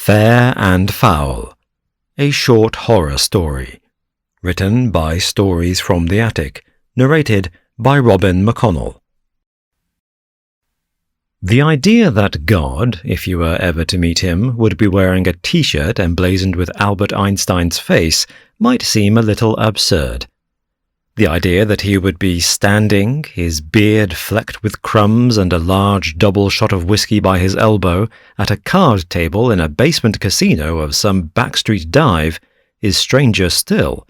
Fair and Foul, a short horror story, written by Stories from the Attic, narrated by McConnell. The idea that God, if you were ever to meet him, would be wearing a t-shirt emblazoned with Albert Einstein's face might seem a little absurd. The idea that he would be standing, his beard flecked with crumbs and a large double shot of whiskey by his elbow, at a card table in a basement casino of some backstreet dive is stranger still.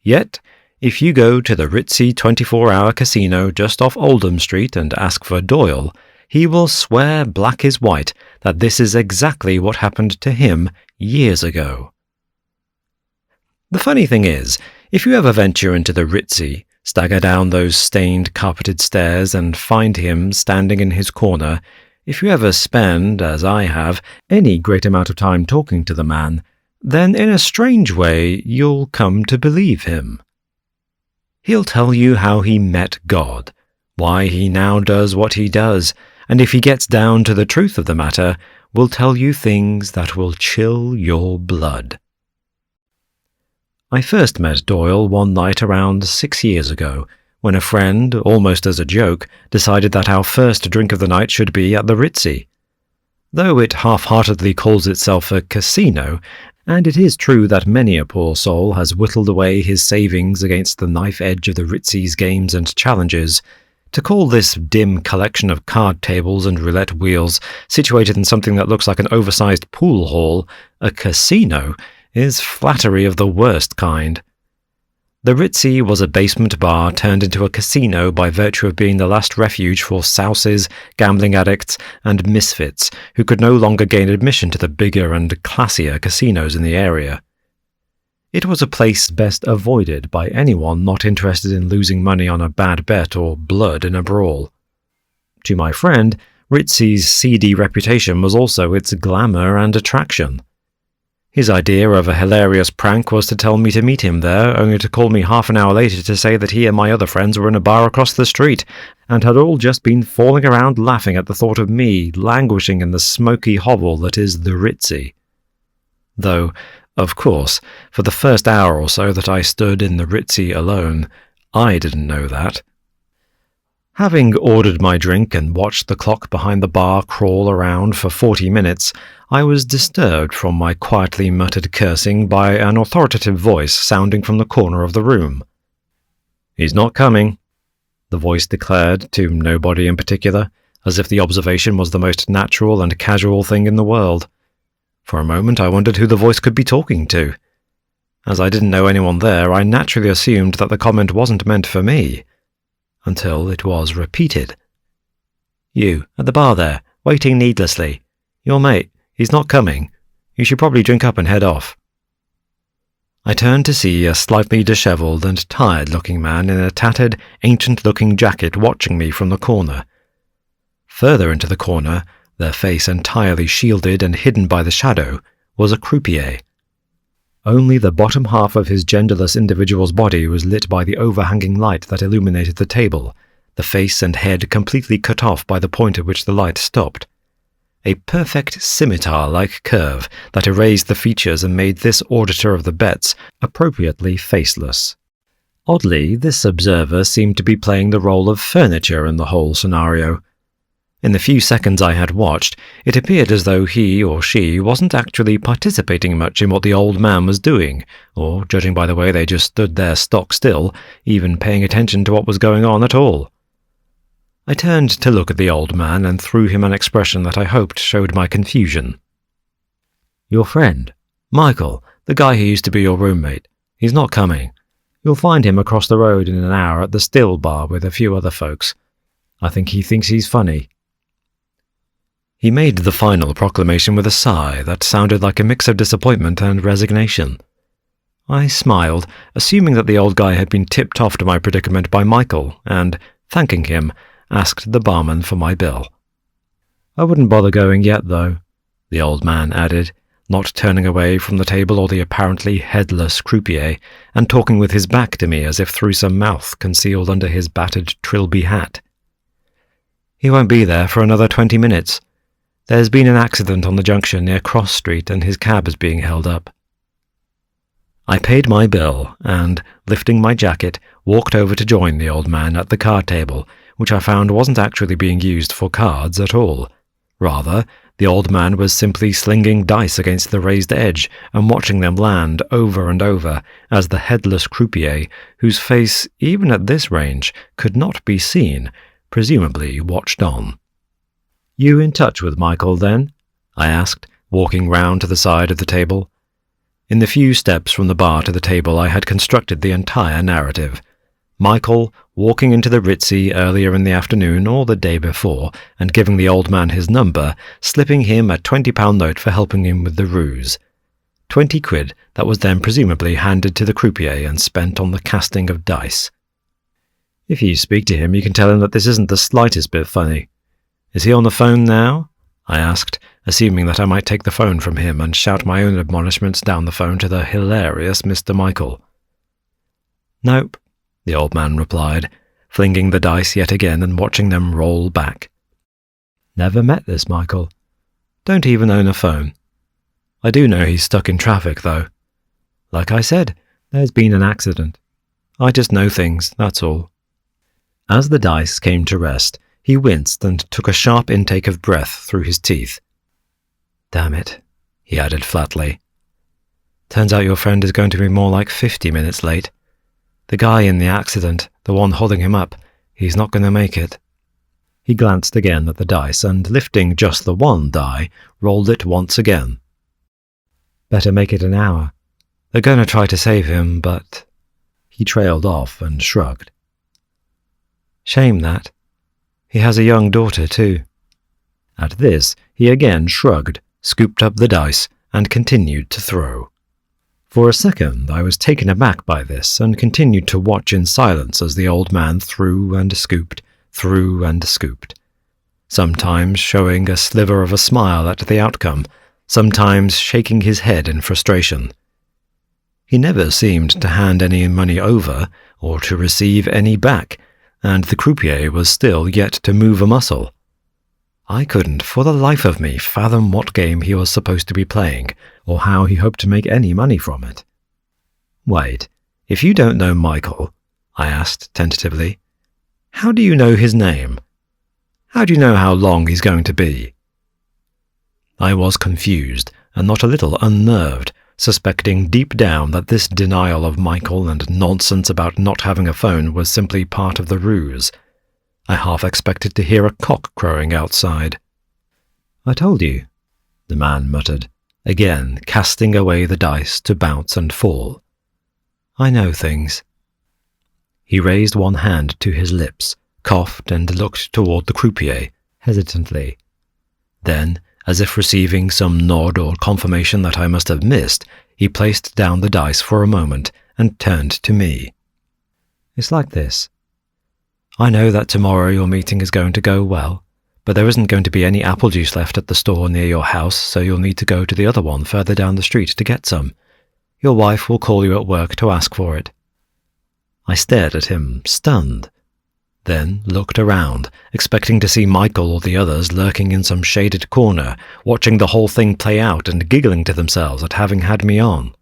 Yet, if you go to the ritzy 24-hour casino just off Oldham Street and ask for Doyle, he will swear black is white that this is exactly what happened to him years ago. The funny thing is, if you ever venture into the ritzy, stagger down those stained carpeted stairs and find him standing in his corner, if you ever spend, as I have, any great amount of time talking to the man, then in a strange way you'll come to believe him. He'll tell you how he met God, why he now does what he does, and if he gets down to the truth of the matter, will tell you things that will chill your blood. I first met Doyle one night around 6 years ago, when a friend, almost as a joke, decided that our first drink of the night should be at the ritzy. Though it half-heartedly calls itself a casino, and it is true that many a poor soul has whittled away his savings against the knife edge of the ritzy's games and challenges, to call this dim collection of card tables and roulette wheels, situated in something that looks like an oversized pool hall, a casino, is flattery of the worst kind. The ritzy was a basement bar turned into a casino by virtue of being the last refuge for souses, gambling addicts, and misfits who could no longer gain admission to the bigger and classier casinos in the area. It was a place best avoided by anyone not interested in losing money on a bad bet or blood in a brawl. To my friend, ritzy's seedy reputation was also its glamour and attraction. His idea of a hilarious prank was to tell me to meet him there, only to call me half an hour later to say that he and my other friends were in a bar across the street, and had all just been falling around laughing at the thought of me languishing in the smoky hovel that is the ritzy. Though, of course, for the first hour or so that I stood in the ritzy alone, I didn't know that. Having ordered my drink and watched the clock behind the bar crawl around for 40 minutes, I was disturbed from my quietly muttered cursing by an authoritative voice sounding from the corner of the room. "He's not coming," the voice declared to nobody in particular, as if the observation was the most natural and casual thing in the world. For a moment I wondered who the voice could be talking to. As I didn't know anyone there, I naturally assumed that the comment wasn't meant for me, until it was repeated. "You, at the bar there, waiting needlessly. Your mate, he's not coming. You should probably drink up and head off." I turned to see a slightly dishevelled and tired-looking man in a tattered, ancient-looking jacket watching me from the corner. Further into the corner, their face entirely shielded and hidden by the shadow, was a croupier. Only the bottom half of his genderless individual's body was lit by the overhanging light that illuminated the table, the face and head completely cut off by the point at which the light stopped. A perfect scimitar-like curve that erased the features and made this auditor of the bets appropriately faceless. Oddly, this observer seemed to be playing the role of furniture in the whole scenario. In the few seconds I had watched, it appeared as though he or she wasn't actually participating much in what the old man was doing, or, judging by the way they just stood there stock still, even paying attention to what was going on at all. I turned to look at the old man and threw him an expression that I hoped showed my confusion. "Your friend, Michael, the guy who used to be your roommate. He's not coming. You'll find him across the road in an hour at the Still Bar with a few other folks. I think he thinks he's funny." He made the final proclamation with a sigh that sounded like a mix of disappointment and resignation. I smiled, assuming that the old guy had been tipped off to my predicament by Michael, and, thanking him, asked the barman for my bill. "I wouldn't bother going yet, though," the old man added, not turning away from the table or the apparently headless croupier, and talking with his back to me as if through some mouth concealed under his battered trilby hat. "He won't be there for another 20 minutes. There's been an accident on the junction near Cross Street and his cab is being held up. I paid my bill and, lifting my jacket, walked over to join the old man at the card table, which I found wasn't actually being used for cards at all. Rather, the old man was simply slinging dice against the raised edge and watching them land over and over as the headless croupier, whose face, even at this range, could not be seen, presumably watched on. "You in touch with Michael, then?" I asked, walking round to the side of the table. In the few steps from the bar to the table I had constructed the entire narrative. Michael walking into the Ritzy earlier in the afternoon or the day before and giving the old man his number, slipping him a £20 note for helping him with the ruse. 20 quid that was then presumably handed to the croupier and spent on the casting of dice. "If you speak to him, you can tell him that this isn't the slightest bit funny. Is he on the phone now?" I asked, assuming that I might take the phone from him and shout my own admonishments down the phone to the hilarious Mr. Michael. "Nope," the old man replied, flinging the dice yet again and watching them roll back. "Never met this Michael. Don't even own a phone. I do know he's stuck in traffic, though. Like I said, there's been an accident. I just know things, that's all." As the dice came to rest, he winced and took a sharp intake of breath through his teeth. "Damn it," he added flatly. "Turns out your friend is going to be more like 50 minutes late. The guy in the accident, the one holding him up, he's not going to make it." He glanced again at the dice and, lifting just the one die, rolled it once again. "Better make it an hour. They're going to try to save him, but—" He trailed off and shrugged. "Shame that. He has a young daughter, too." At this, he again shrugged, scooped up the dice, and continued to throw. For a second, I was taken aback by this and continued to watch in silence as the old man threw and scooped, sometimes showing a sliver of a smile at the outcome, sometimes shaking his head in frustration. He never seemed to hand any money over or to receive any back, and the croupier was still yet to move a muscle. I couldn't, for the life of me, fathom what game he was supposed to be playing, or how he hoped to make any money from it. "Wait, if you don't know Michael," I asked tentatively, "how do you know his name? How do you know how long he's going to be?" I was confused, and not a little unnerved, suspecting deep down that this denial of Michael and nonsense about not having a phone was simply part of the ruse. I half expected to hear a cock crowing outside. "I told you," the man muttered, again casting away the dice to bounce and fall. "I know things." He raised one hand to his lips, coughed and looked toward the croupier, hesitantly. Then, as if receiving some nod or confirmation that I must have missed, he placed down the dice for a moment and turned to me. "It's like this. I know that tomorrow your meeting is going to go well, but there isn't going to be any apple juice left at the store near your house, so you'll need to go to the other one further down the street to get some. Your wife will call you at work to ask for it." I stared at him, stunned. Then looked around, expecting to see Michael or the others lurking in some shaded corner, watching the whole thing play out and giggling to themselves at having had me on.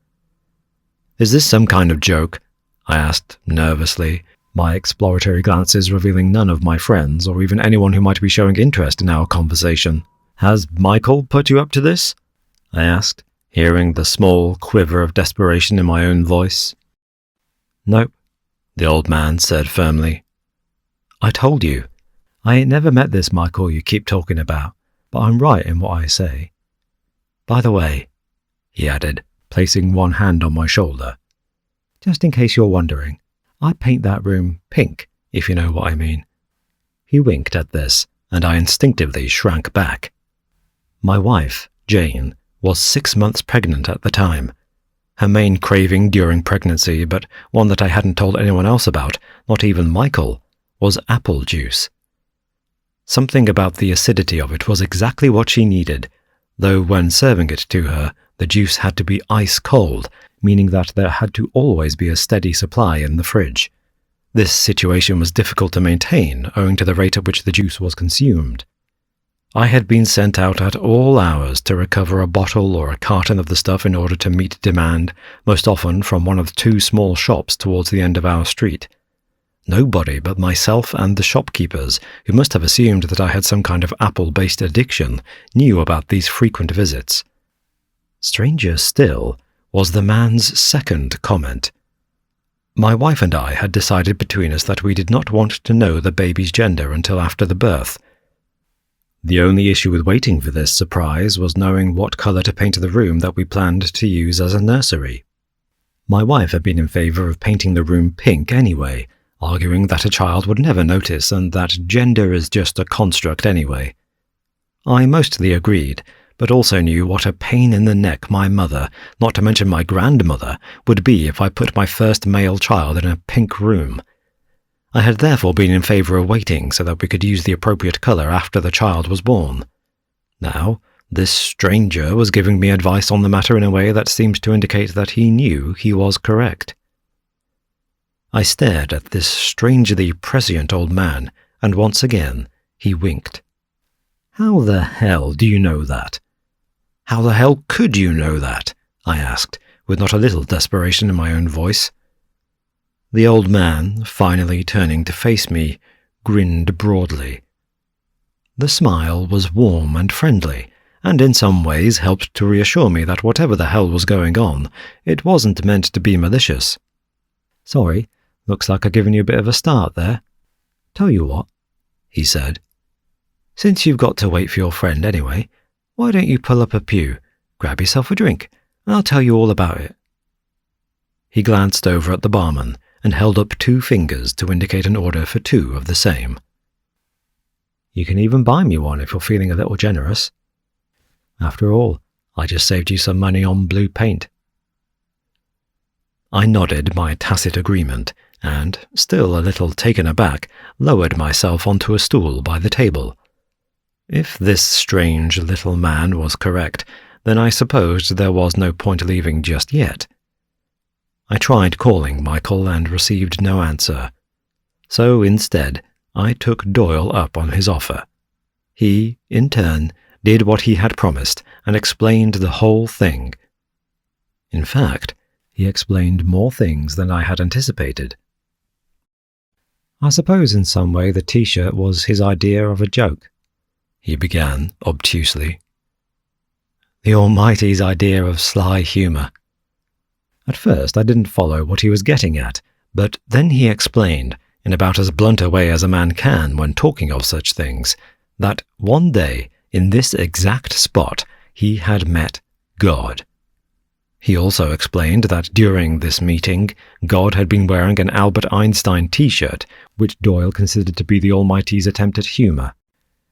"Is this some kind of joke?" I asked nervously, my exploratory glances revealing none of my friends or even anyone who might be showing interest in our conversation. "Has Michael put you up to this?" I asked, hearing the small quiver of desperation in my own voice. "Nope," the old man said firmly. "I told you. I ain't never met this Michael you keep talking about, but I'm right in what I say. By the way," he added, placing one hand on my shoulder, "just in case you're wondering, I paint that room pink, if you know what I mean." He winked at this, and I instinctively shrank back. My wife, Jane, was 6 months pregnant at the time. Her main craving during pregnancy, but one that I hadn't told anyone else about, not even Michael, was apple juice. Something about the acidity of it was exactly what she needed, though when serving it to her, the juice had to be ice cold, meaning that there had to always be a steady supply in the fridge. This situation was difficult to maintain, owing to the rate at which the juice was consumed. I had been sent out at all hours to recover a bottle or a carton of the stuff in order to meet demand, most often from one of the 2 small shops towards the end of our street. Nobody but myself and the shopkeepers, who must have assumed that I had some kind of apple-based addiction, knew about these frequent visits. Stranger still was the man's second comment. My wife and I had decided between us that we did not want to know the baby's gender until after the birth. The only issue with waiting for this surprise was knowing what colour to paint the room that we planned to use as a nursery. My wife had been in favour of painting the room pink anyway, arguing that a child would never notice and that gender is just a construct anyway. I mostly agreed, but also knew what a pain in the neck my mother, not to mention my grandmother, would be if I put my first male child in a pink room. I had therefore been in favour of waiting so that we could use the appropriate colour after the child was born. Now, this stranger was giving me advice on the matter in a way that seemed to indicate that he knew he was correct. I stared at this strangely prescient old man, and once again he winked. "How the hell do you know that?" "How the hell could you know that?" I asked, with not a little desperation in my own voice. The old man, finally turning to face me, grinned broadly. The smile was warm and friendly, and in some ways helped to reassure me that whatever the hell was going on, it wasn't meant to be malicious. "Sorry, looks like I've given you a bit of a start there. Tell you what," he said. "Since you've got to wait for your friend anyway, why don't you pull up a pew, grab yourself a drink, and I'll tell you all about it." He glanced over at the barman and held up 2 fingers to indicate an order for 2 of the same. "You can even buy me one if you're feeling a little generous. After all, I just saved you some money on blue paint." I nodded my tacit agreement and, still a little taken aback, lowered myself onto a stool by the table. If this strange little man was correct, then I supposed there was no point leaving just yet. I tried calling Michael and received no answer. So instead, I took Doyle up on his offer. He, in turn, did what he had promised and explained the whole thing. In fact, he explained more things than I had anticipated. "I suppose in some way the T-shirt was his idea of a joke," he began obtusely. "The Almighty's idea of sly humour." At first I didn't follow what he was getting at, but then he explained, in about as blunt a way as a man can when talking of such things, that one day, in this exact spot, he had met God. He also explained that during this meeting, God had been wearing an Albert Einstein T-shirt, which Doyle considered to be the Almighty's attempt at humour.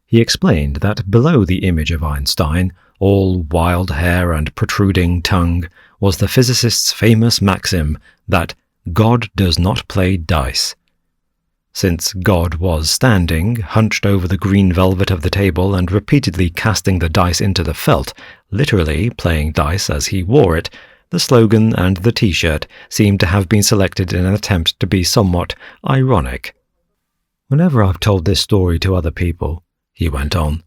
He explained that below the image of Einstein, all wild hair and protruding tongue, was the physicist's famous maxim that God does not play dice. Since God was standing, hunched over the green velvet of the table and repeatedly casting the dice into the felt, literally playing dice as he wore it, the slogan and the T-shirt seemed to have been selected in an attempt to be somewhat ironic. "Whenever I've told this story to other people," he went on,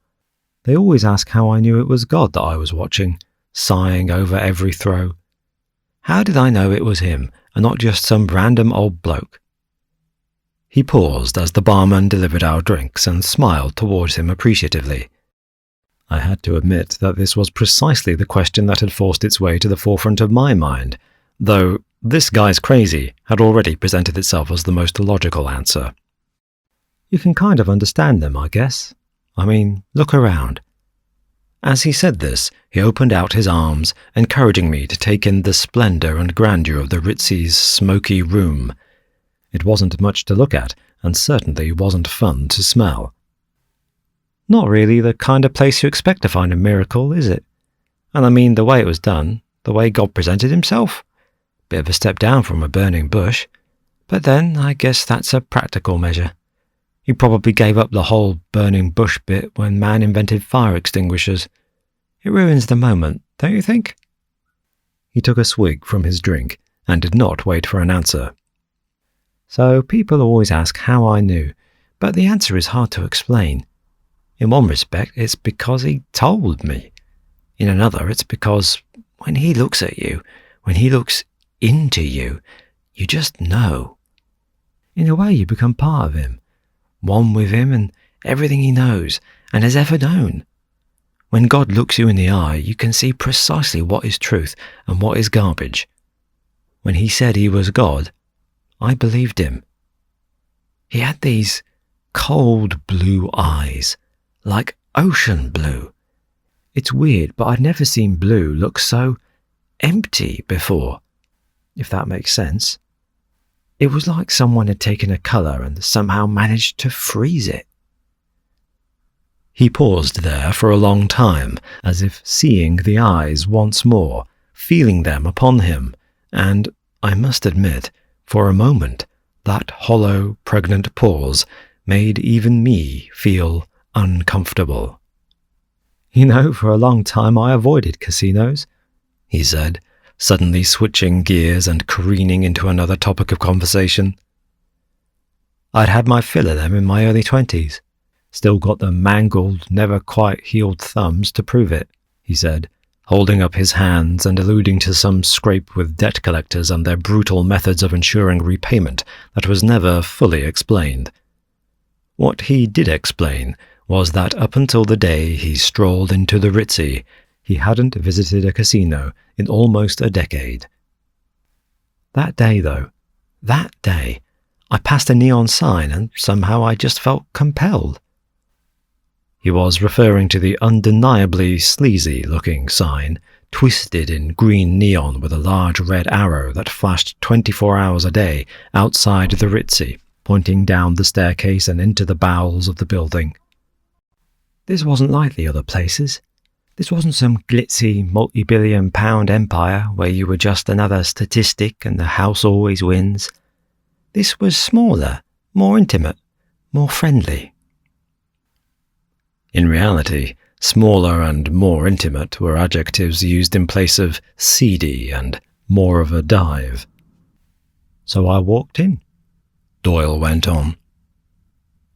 "they always ask how I knew it was God that I was watching, sighing over every throw. How did I know it was him, and not just some random old bloke?" He paused as the barman delivered our drinks and smiled towards him appreciatively. I had to admit that this was precisely the question that had forced its way to the forefront of my mind, though "this guy's crazy" had already presented itself as the most logical answer. "You can kind of understand them, I guess. I mean, look around." As he said this, he opened out his arms, encouraging me to take in the splendour and grandeur of the ritzy's smoky room. It wasn't much to look at, and certainly wasn't fun to smell. Not really the kind of place you expect to find a miracle, is it? And I mean the way it was done, the way God presented himself. Bit of a step down from a burning bush. But then, I guess that's a practical measure. He probably gave up the whole burning bush bit when man invented fire extinguishers. It ruins the moment, don't you think? He took a swig from his drink and did not wait for an answer. "So people always ask how I knew, but the answer is hard to explain. In one respect, it's because he told me. In another, it's because when he looks at you, when he looks into you, you just know. In a way, you become part of him, one with him and everything he knows and has ever known. When God looks you in the eye, you can see precisely what is truth and what is garbage. When he said he was God, I believed him. He had these cold blue eyes, like ocean blue. It's weird, but I'd never seen blue look so empty before, if that makes sense. It was like someone had taken a colour and somehow managed to freeze it. He paused there for a long time, as if seeing the eyes once more, feeling them upon him, and, I must admit, for a moment, that hollow, pregnant pause made even me feel uncomfortable. You know, for a long time I avoided casinos, he said, suddenly switching gears and careening into another topic of conversation. I'd had my fill of them in my early 20s. Still got the mangled, never quite healed thumbs to prove it, he said, holding up his hands and alluding to some scrape with debt collectors and their brutal methods of ensuring repayment that was never fully explained. What he did explain was that up until the day he strolled into the Ritzy, he hadn't visited a casino in almost a decade. That day, though, I passed a neon sign and somehow I just felt compelled. He was referring to the undeniably sleazy-looking sign, twisted in green neon with a large red arrow that flashed 24 hours a day outside the Ritzy, pointing down the staircase and into the bowels of the building. This wasn't like the other places. This wasn't some glitzy, multi-billion-pound empire where you were just another statistic and the house always wins. This was smaller, more intimate, more friendly. In reality, smaller and more intimate were adjectives used in place of seedy and more of a dive. So I walked in, Doyle went on.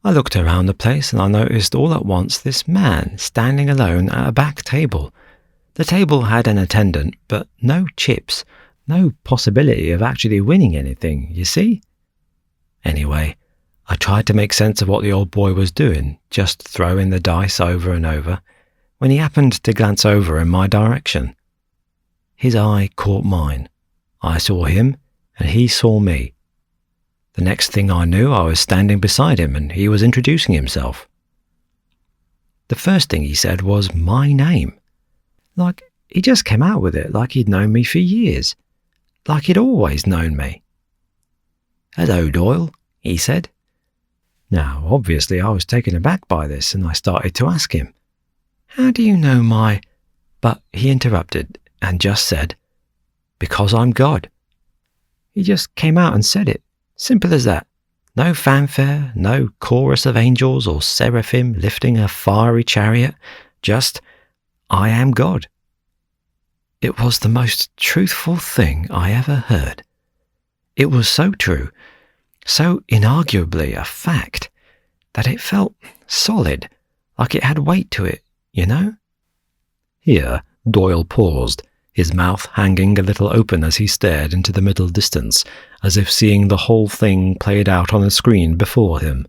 I looked around the place and I noticed all at once this man standing alone at a back table. The table had an attendant, but no chips, no possibility of actually winning anything, you see? Anyway, I tried to make sense of what the old boy was doing, just throwing the dice over and over, when he happened to glance over in my direction. His eye caught mine. I saw him, and he saw me. The next thing I knew, I was standing beside him, and he was introducing himself. The first thing he said was my name. Like, he just came out with it, like he'd known me for years. Like he'd always known me. "Hello, Doyle," he said. Now, obviously, I was taken aback by this, and I started to ask him, "How do you know my—" But he interrupted and just said, "Because I'm God." He just came out and said it. Simple as that. No fanfare, no chorus of angels or seraphim lifting a fiery chariot. Just, I am God. It was the most truthful thing I ever heard. It was so true, so inarguably a fact, that it felt solid, like it had weight to it, you know? Here, Doyle paused, his mouth hanging a little open as he stared into the middle distance, as if seeing the whole thing played out on a screen before him.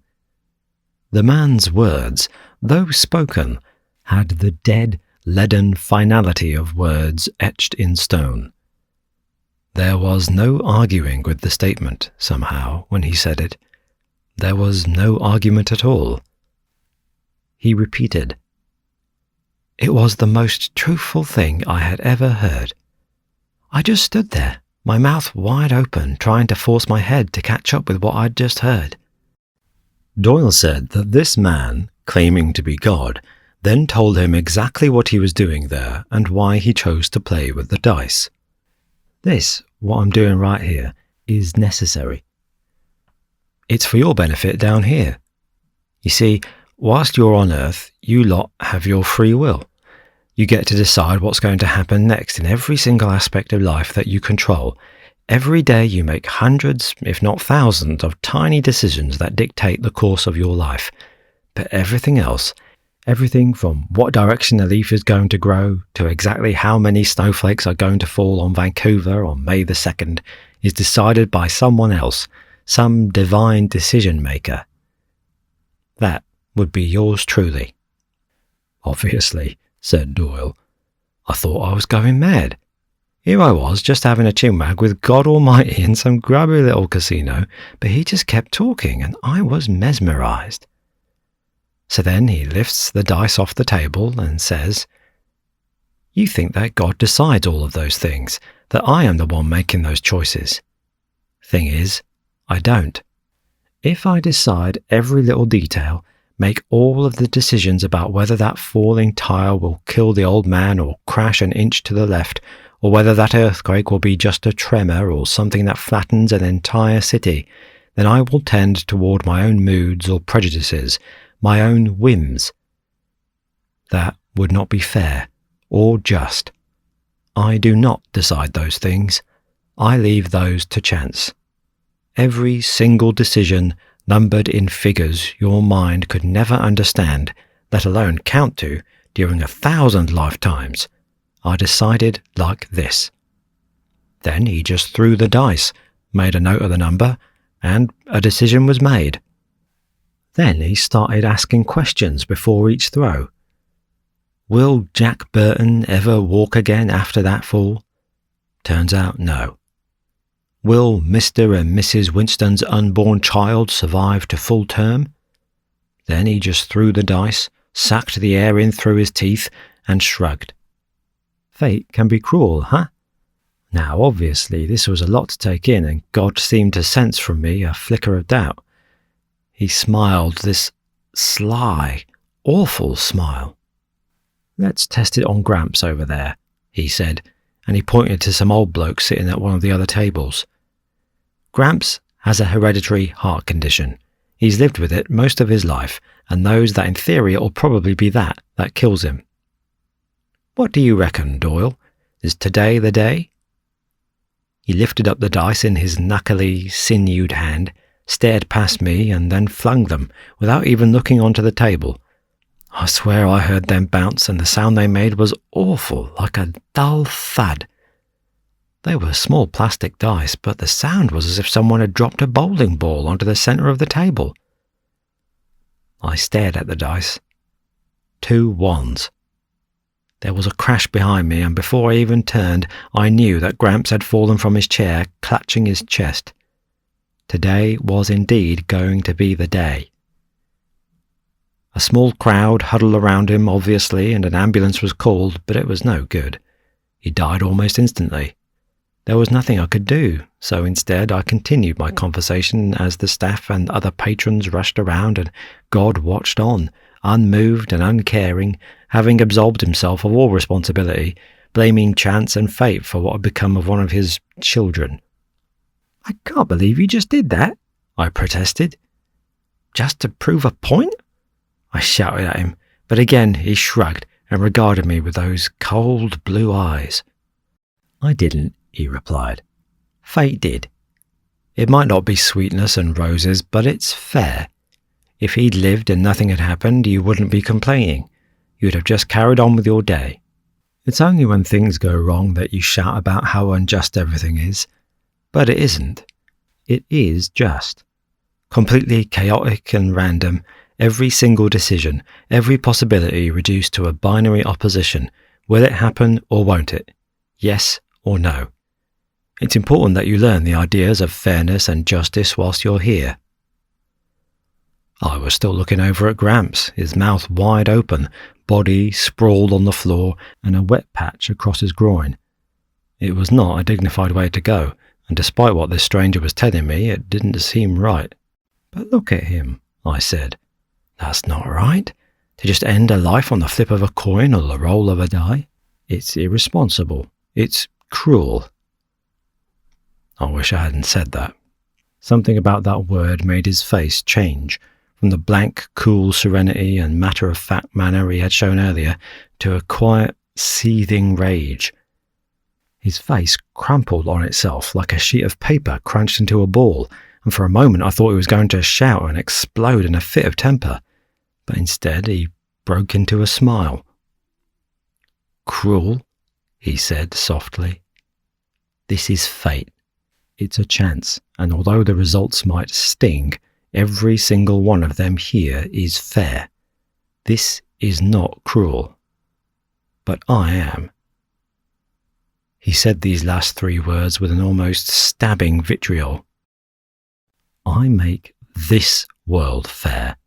The man's words, though spoken, had the dead, leaden finality of words etched in stone. There was no arguing with the statement, somehow, when he said it. There was no argument at all. He repeated, "It was the most truthful thing I had ever heard." I just stood there, my mouth wide open, trying to force my head to catch up with what I'd just heard. Doyle said that this man, claiming to be God, then told him exactly what he was doing there and why he chose to play with the dice. This, what I'm doing right here, is necessary. It's for your benefit down here. You see, whilst you're on Earth, you lot have your free will. You get to decide what's going to happen next in every single aspect of life that you control. Every day you make hundreds, if not thousands, of tiny decisions that dictate the course of your life. But everything else, Everything from what direction a leaf is going to grow to exactly how many snowflakes are going to fall on Vancouver on May the 2nd is decided by someone else, some divine decision maker. That would be yours truly. Obviously, said Doyle. I thought I was going mad. Here I was, just having a chinwag with God Almighty in some grubby little casino, but he just kept talking, and I was mesmerized. So then he lifts the dice off the table and says, You think that God decides all of those things, that I am the one making those choices. Thing is, I don't. If I decide every little detail, make all of the decisions about whether that falling tile will kill the old man or crash an inch to the left, or whether that earthquake will be just a tremor or something that flattens an entire city, then I will tend toward my own moods or prejudices, my own whims. That would not be fair or just. I do not decide those things. I leave those to chance. Every single decision numbered in figures your mind could never understand, let alone count to, during 1,000 lifetimes, I decided like this. Then he just threw the dice, made a note of the number, and a decision was made. Then he started asking questions before each throw. Will Jack Burton ever walk again after that fall? Turns out no. Will Mr. and Mrs. Winston's unborn child survive to full term? Then he just threw the dice, sucked the air in through his teeth, and shrugged. Fate can be cruel, huh? Now, obviously, this was a lot to take in, and God seemed to sense from me a flicker of doubt. He smiled, this sly, awful smile. Let's test it on Gramps over there, he said, and he pointed to some old bloke sitting at one of the other tables. Gramps has a hereditary heart condition. He's lived with it most of his life, and knows that in theory it'll probably be that kills him. What do you reckon, Doyle? Is today the day? He lifted up the dice in his knuckly, sinewed hand, stared past me, and then flung them, without even looking onto the table. I swear I heard them bounce, and the sound they made was awful, like a dull thud. They were small plastic dice, but the sound was as if someone had dropped a bowling ball onto the centre of the table. I stared at the dice. 2 1s. There was a crash behind me, and before I even turned, I knew that Gramps had fallen from his chair, clutching his chest. Today was indeed going to be the day. A small crowd huddled around him, obviously, and an ambulance was called, but it was no good. He died almost instantly. There was nothing I could do, so instead I continued my conversation as the staff and other patrons rushed around, and God watched on, unmoved and uncaring, having absolved himself of all responsibility, blaming chance and fate for what had become of one of his children. I can't believe you just did that, I protested. Just to prove a point? I shouted at him, but again he shrugged and regarded me with those cold blue eyes. I didn't, he replied. Fate did. It might not be sweetness and roses, but it's fair. If he'd lived and nothing had happened, you wouldn't be complaining. You'd have just carried on with your day. It's only when things go wrong that you shout about how unjust everything is. But it isn't. It is just. Completely chaotic and random, every single decision, every possibility reduced to a binary opposition. Will it happen or won't it? Yes or no? It's important that you learn the ideas of fairness and justice whilst you're here. I was still looking over at Gramps, his mouth wide open, body sprawled on the floor, and a wet patch across his groin. It was not a dignified way to go, and despite what this stranger was telling me, it didn't seem right. But look at him, I said. That's not right. To just end a life on the flip of a coin or the roll of a die. It's irresponsible. It's cruel. I wish I hadn't said that. Something about that word made his face change, from the blank, cool serenity and matter-of-fact manner he had shown earlier to a quiet, seething rage. His face crumpled on itself like a sheet of paper crunched into a ball, and for a moment I thought he was going to shout and explode in a fit of temper. But instead he broke into a smile. "Cruel," he said softly. "This is fate. It's a chance, and although the results might sting, every single one of them here is fair. This is not cruel. But I am." He said these last 3 words with an almost stabbing vitriol. "I make this world fair.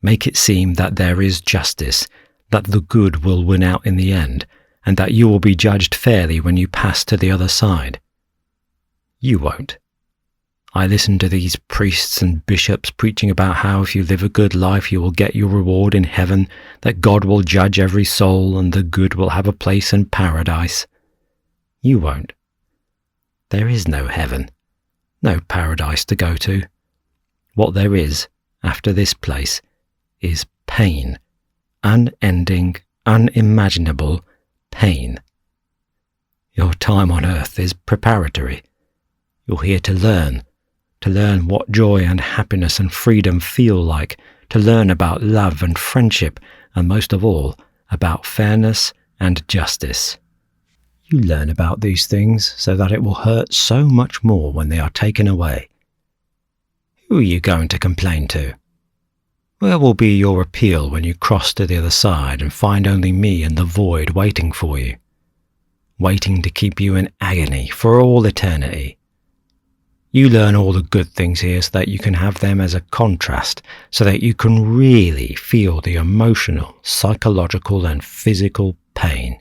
Make it seem that there is justice, that the good will win out in the end, and that you will be judged fairly when you pass to the other side. You won't. I listen to these priests and bishops preaching about how if you live a good life you will get your reward in heaven, that God will judge every soul and the good will have a place in paradise. You won't. There is no heaven, no paradise to go to. What there is, after this place, is pain, unending, unimaginable pain. Your time on earth is preparatory. You're here to learn what joy and happiness and freedom feel like, to learn about love and friendship, and most of all, about fairness and justice. You learn about these things so that it will hurt so much more when they are taken away. Who are you going to complain to? Where will be your appeal when you cross to the other side and find only me in the void waiting for you, waiting to keep you in agony for all eternity? You learn all the good things here so that you can have them as a contrast, so that you can really feel the emotional, psychological and physical pain.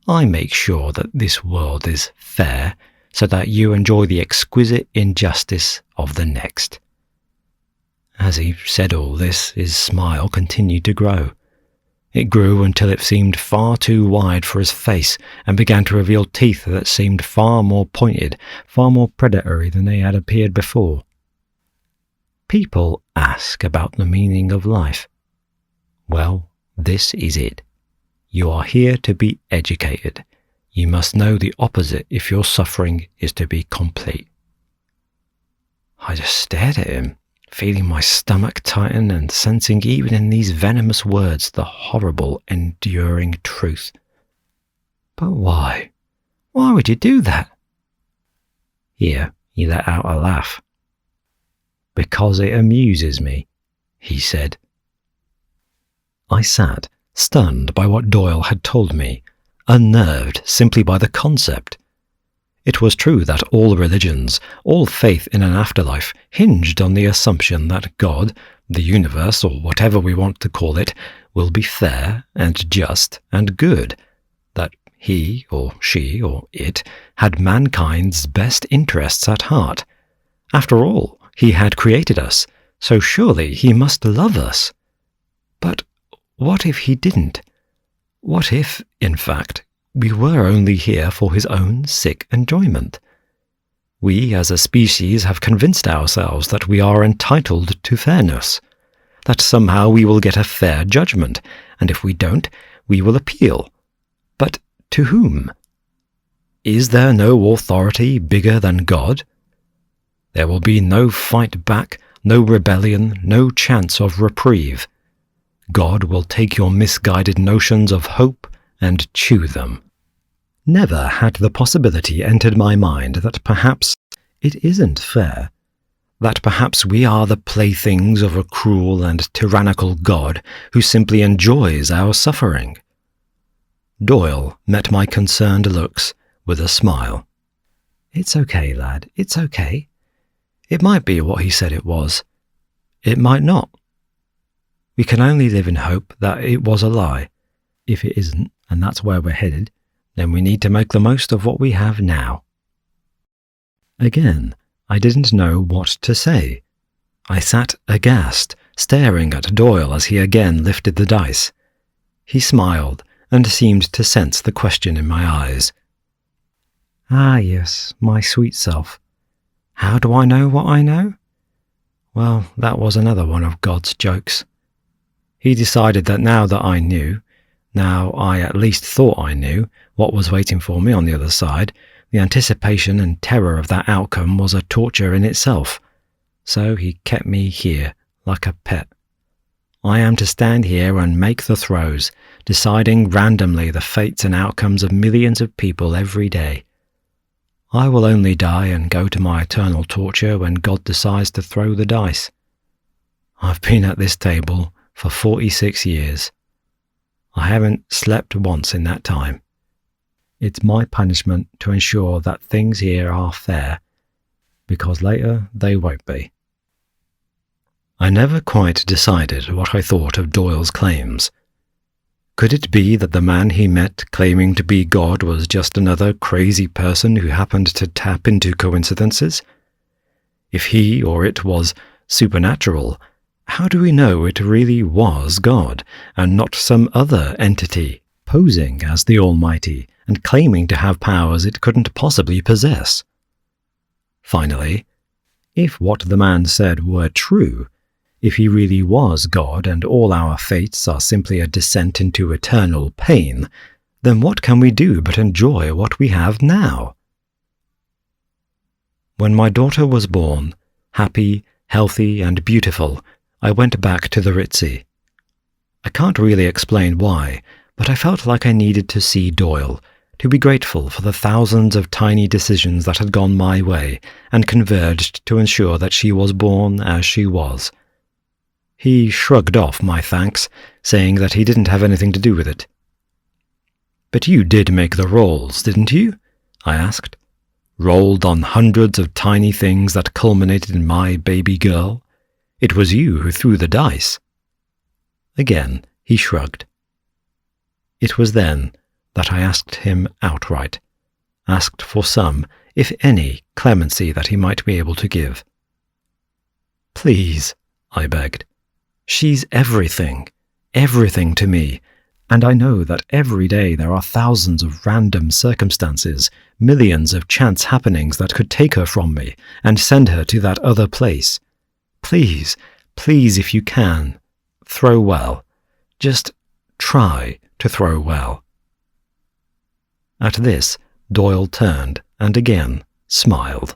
I make sure that this world is fair so that you enjoy the exquisite injustice of the next." As he said all this, his smile continued to grow. It grew until it seemed far too wide for his face and began to reveal teeth that seemed far more pointed, far more predatory than they had appeared before. People ask about the meaning of life. Well, this is it. You are here to be educated. You must know the opposite if your suffering is to be complete. I just stared at him, feeling my stomach tighten and sensing even in these venomous words the horrible, enduring truth. But why? Why would you do that? Here he let out a laugh. "Because it amuses me," he said. I sat, stunned by what Doyle had told me, unnerved simply by the concept. It was true that all religions, all faith in an afterlife, hinged on the assumption that God, the universe, or whatever we want to call it, will be fair and just and good, that he or she or it had mankind's best interests at heart. After all, he had created us, so surely he must love us. But what if he didn't? What if, in fact, we were only here for his own sick enjoyment? We as a species have convinced ourselves that we are entitled to fairness, that somehow we will get a fair judgment, and if we don't, we will appeal. But to whom? Is there no authority bigger than God? There will be no fight back, no rebellion, no chance of reprieve. God will take your misguided notions of hope and chew them. Never had the possibility entered my mind that perhaps it isn't fair, that perhaps we are the playthings of a cruel and tyrannical God who simply enjoys our suffering. Doyle met my concerned looks with a smile. "It's okay, lad, it's okay. It might be what he said it was. It might not. We can only live in hope that it was a lie. If it isn't, and that's where we're headed, then we need to make the most of what we have now." Again, I didn't know what to say. I sat aghast, staring at Doyle as he again lifted the dice. He smiled and seemed to sense the question in my eyes. "Ah, yes, my sweet self. How do I know what I know?" Well, that was another one of God's jokes. He decided that now that I knew, now I at least thought I knew, what was waiting for me on the other side, the anticipation and terror of that outcome was a torture in itself. So he kept me here, like a pet. I am to stand here and make the throws, deciding randomly the fates and outcomes of millions of people every day. I will only die and go to my eternal torture when God decides to throw the dice. I've been at this table for 46 years. I haven't slept once in that time. It's my punishment to ensure that things here are fair, because later they won't be. I never quite decided what I thought of Doyle's claims. Could it be that the man he met claiming to be God was just another crazy person who happened to tap into coincidences? If he or it was supernatural, how do we know it really was God and not some other entity posing as the Almighty and claiming to have powers it couldn't possibly possess? Finally, if what the man said were true, if he really was God and all our fates are simply a descent into eternal pain, then what can we do but enjoy what we have now? When my daughter was born, happy, healthy, and beautiful, I went back to the ritzy. I can't really explain why, but I felt like I needed to see Doyle, to be grateful for the thousands of tiny decisions that had gone my way and converged to ensure that she was born as she was. He shrugged off my thanks, saying that he didn't have anything to do with it. "But you did make the rolls, didn't you?" I asked. "Rolled on hundreds of tiny things that culminated in my baby girl. It was you who threw the dice." Again, he shrugged. It was then that I asked him outright, asked for some, if any, clemency that he might be able to give. "Please," I begged. "She's everything to me, and I know that every day there are thousands of random circumstances, millions of chance happenings that could take her from me and send her to that other place. Please, please, if you can, throw well. Just try to throw well." At this, Doyle turned and again smiled.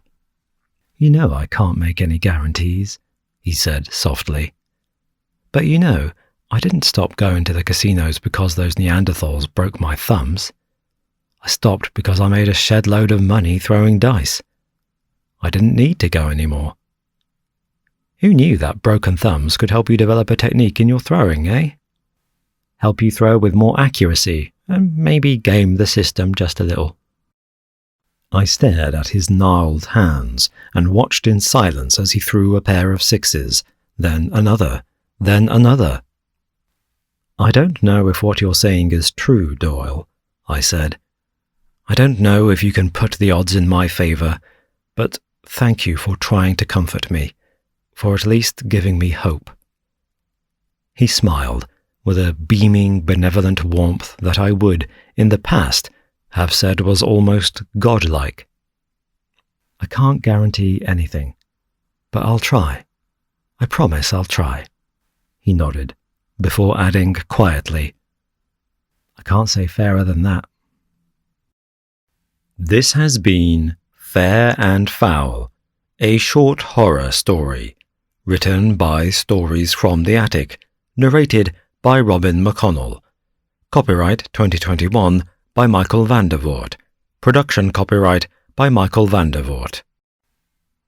"You know I can't make any guarantees," he said softly. "But you know, I didn't stop going to the casinos because those Neanderthals broke my thumbs. I stopped because I made a shed load of money throwing dice. I didn't need to go anymore. Who knew that broken thumbs could help you develop a technique in your throwing, eh? Help you throw with more accuracy, and maybe game the system just a little." I stared at his gnarled hands and watched in silence as he threw a pair of sixes, then another. "I don't know if what you're saying is true, Doyle," I said. "I don't know if you can put the odds in my favor, but thank you for trying to comfort me, for at least giving me hope." He smiled with a beaming, benevolent warmth that I would, in the past, have said was almost godlike. "I can't guarantee anything, but I'll try. I promise I'll try." He nodded, before adding quietly, "I can't say fairer than that." This has been Fair and Foul, a short horror story, written by Stories from the Attic, narrated by Robin McConnell. Copyright 2021 by Michael Vandervoort. Production copyright by Michael Vandervoort.